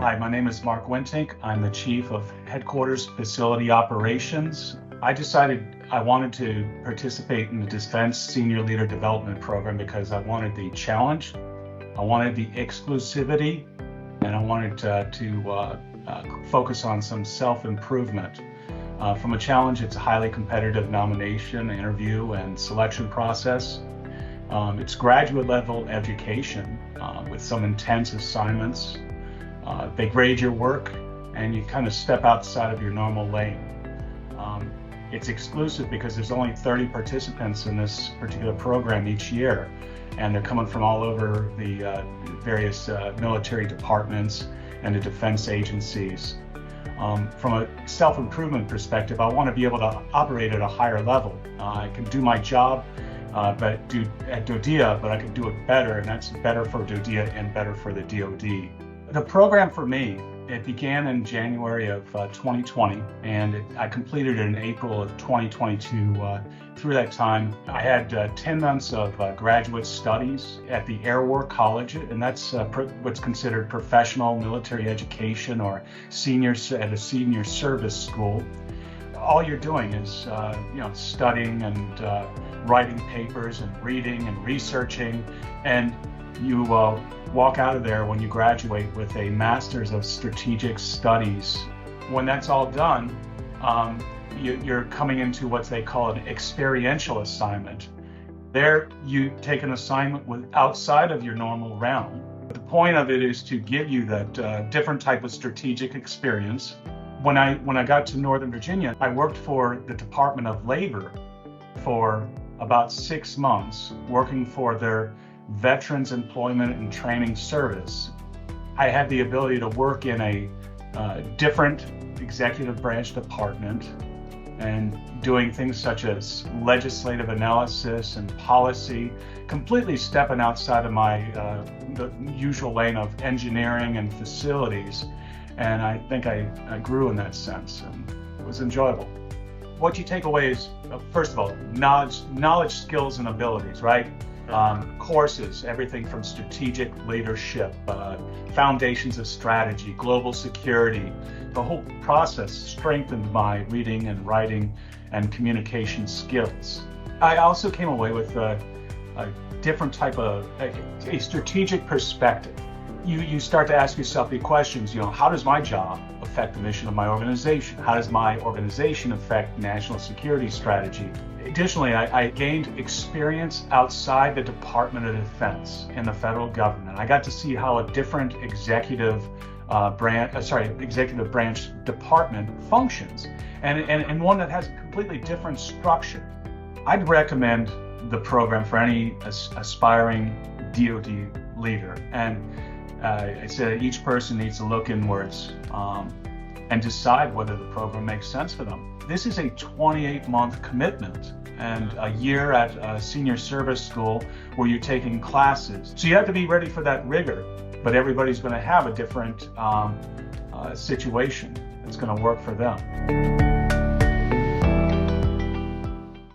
Hi, my name is Mark Wentink. I'm the Chief of Headquarters Facility Operations. I decided I wanted to participate in the Defense Senior Leader Development Program because I wanted the challenge, I wanted the exclusivity, and I wanted to focus on some self-improvement. From a challenge, it's a highly competitive nomination, interview, and selection process. It's graduate level education with some intense assignments. They grade your work and you kind of step outside of your normal lane. It's exclusive because there's only 30 participants in this particular program each year, and they're coming from all over the various military departments and the defense agencies. From a self-improvement perspective, I want to be able to operate at a higher level. I can do my job at DoDEA, but I can do it better, and that's better for DoDEA and better for the DoD. The program for me, it began in January of 2020, and I completed it in April of 2022. Through that time, I had 10 months of graduate studies at the Air War College, and that's what's considered professional military education or at a senior service school. All you're doing is studying and writing papers and reading and researching, and you walk out of there when you graduate with a Master's of Strategic Studies. When that's all done, you're coming into what they call an experiential assignment. There you take an assignment outside of your normal realm. The point of it is to give you that different type of strategic experience. When I got to Northern Virginia, I worked for the Department of Labor for about 6 months, working for their Veterans Employment and Training Service. I had the ability to work in a different executive branch department and doing things such as legislative analysis and policy, completely stepping outside of the usual lane of engineering and facilities. And I think I grew in that sense, and it was enjoyable. What you take away is, first of all, knowledge, skills, and abilities, right? Courses, everything from strategic leadership, foundations of strategy, global security. The whole process strengthened my reading and writing and communication skills. I also came away with a different type of a strategic perspective. You start to ask yourself the questions, how does my job affect the mission of my organization? How does my organization affect national security strategy? Additionally, I gained experience outside the Department of Defense in the federal government. I got to see how a different executive branch department functions, and one that has a completely different structure. I'd recommend the program for any aspiring DoD leader, and I said each person needs to look inwards and decide whether the program makes sense for them. This is a 28-month commitment and a year at a senior service school where you're taking classes. So you have to be ready for that rigor, but everybody's going to have a different situation that's going to work for them.